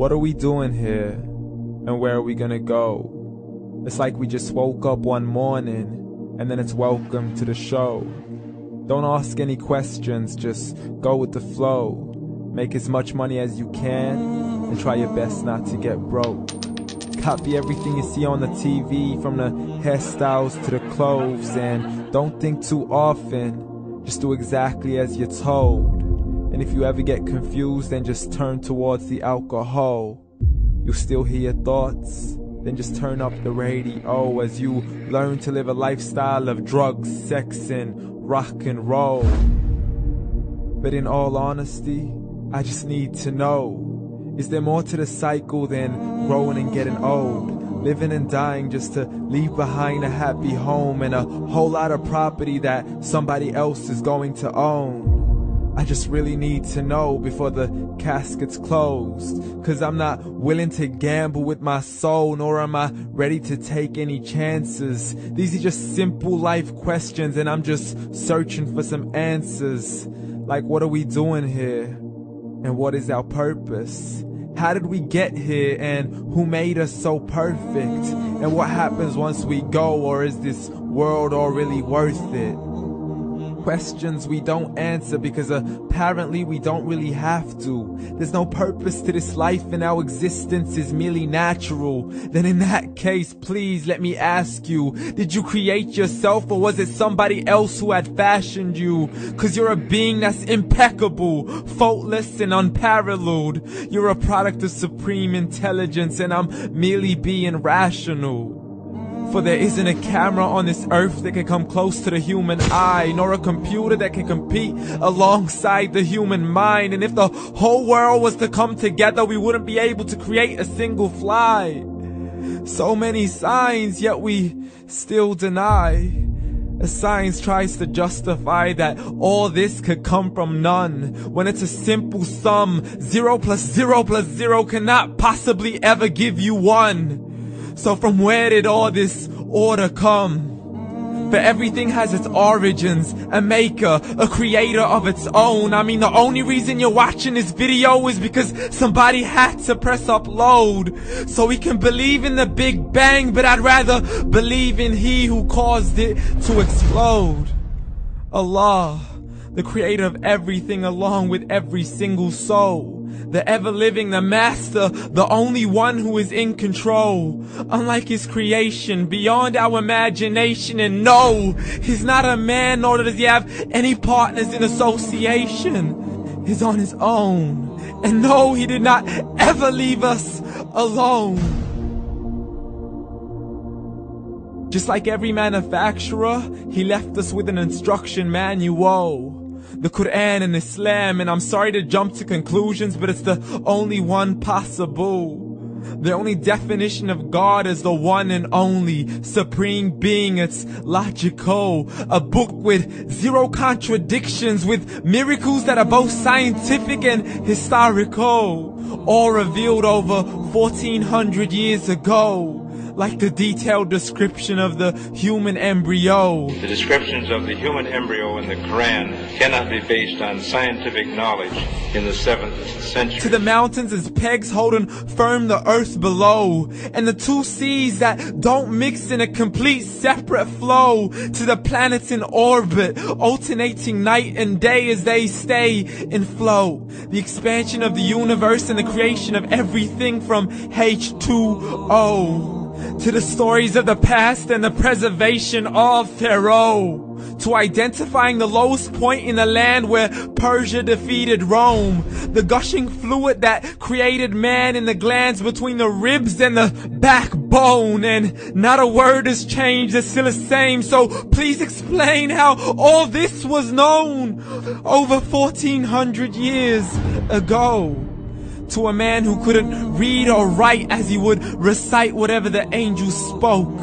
What are we doing here? And where are we gonna go? It's like we just woke up one morning and then it's welcome to the show. Don't ask any questions, just go with the flow. Make as much money as you can and try your best not to get broke. Copy everything you see on the TV, from the hairstyles to the clothes, and don't think too often, just do exactly as you're told. And if you ever get confused, then just turn towards the alcohol. You'll still hear your thoughts, then just turn up the radio as you learn to live a lifestyle of drugs, sex, and rock and roll. But in all honesty, I just need to know, is there more to the cycle than growing and getting old? Living and dying just to leave behind a happy home and a whole lot of property that somebody else is going to own. I just really need to know before the casket's closed, 'cause I'm not willing to gamble with my soul, nor am I ready to take any chances. These are just simple life questions and I'm just searching for some answers. Like, what are we doing here? And what is our purpose? How did we get here, and who made us so perfect? And what happens once we go, or is this world all really worth it? Questions we don't answer because apparently we don't really have to. There's no purpose to this life and our existence is merely natural. Then in that case, please let me ask you, did you create yourself, or was it somebody else who had fashioned you? 'Cause you're a being that's impeccable, faultless and unparalleled. You're a product of supreme intelligence and I'm merely being rational. For there isn't a camera on this earth that can come close to the human eye, nor a computer that can compete alongside the human mind. And if the whole world was to come together, we wouldn't be able to create a single fly. So many signs, yet we still deny. As science tries to justify that all this could come from none, when it's a simple sum. 0 plus 0 plus 0 cannot possibly ever give you 1. So from where did all this order come? For everything has its origins, a maker, a creator of its own. I mean, the only reason you're watching this video is because somebody had to press upload. So we can believe in the Big Bang, but I'd rather believe in He who caused it to explode. Allah, the creator of everything along with every single soul. The ever-living, the master, the only one who is in control. Unlike his creation, beyond our imagination. And no, he's not a man, nor does he have any partners in association. He's on his own. And no, he did not ever leave us alone. Just like every manufacturer, he left us with an instruction manual. The Quran and Islam, and I'm sorry to jump to conclusions, but it's the only one possible. The only definition of God is the one and only supreme being. It's logical, a book with 0 contradictions, with miracles that are both scientific and historical, all revealed over 1400 years ago. Like the detailed description of the human embryo. The descriptions of the human embryo in the Quran cannot be based on scientific knowledge in the 7th century. To the mountains as pegs holding firm the earth below, and the 2 seas that don't mix in a complete separate flow. To the planets in orbit, alternating night and day as they stay in flow. The expansion of the universe and the creation of everything from H2O. To the stories of the past and the preservation of Pharaoh. To identifying the lowest point in the land where Persia defeated Rome. The gushing fluid that created man in the glands between the ribs and the backbone. And not a word has changed, it's still the same. So please explain how all this was known over 1400 years ago. To a man who couldn't read or write as he would recite whatever the angels spoke.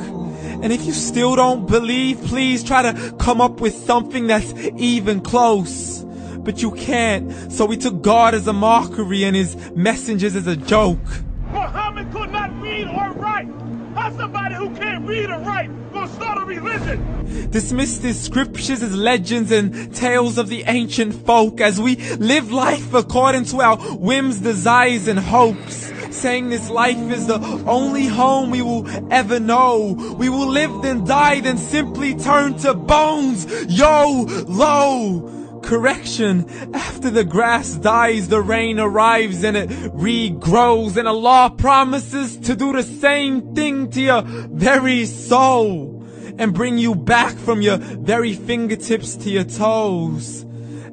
And if you still don't believe, please try to come up with something that's even close. But you can't, so we took God as a mockery and his messengers as a joke. Muhammad could not read or write. How's somebody who can't read or write gonna start a religion? Dismiss the scriptures as legends and tales of the ancient folk as we live life according to our whims, desires, and hopes. saying this life is the only home we will ever know. We will live then die then simply turn to bones. YOLO! Correction, after the grass dies, the rain arrives and it regrows, and Allah promises to do the same thing to your very soul and bring you back from your very fingertips to your toes,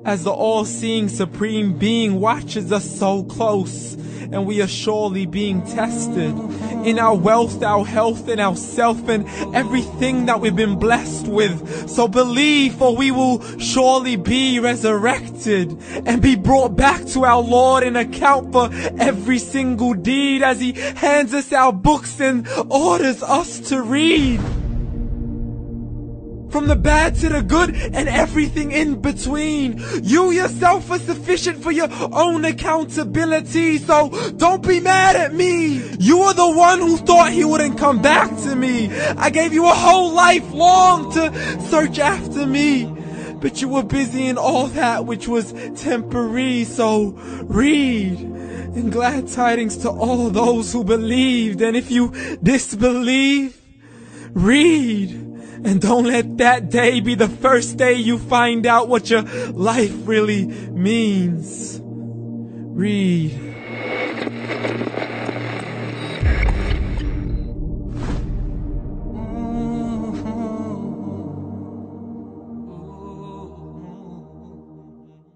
as the all-seeing supreme being watches us so close, and we are surely being tested in our wealth, our health, and our self, and everything that we've been blessed with. So believe, for we will surely be resurrected and be brought back to our Lord and account for every single deed, as He hands us our books and orders us to read. From the bad to the good and everything in between. You yourself are sufficient for your own accountability, so don't be mad at me. You are the one who thought He wouldn't come back to me. I gave you a whole life long to search after me, but you were busy in all that which was temporary. So read, and glad tidings to all those who believed. And if you disbelieve, read. And don't let that day be the first day you find out what your life really means. Read.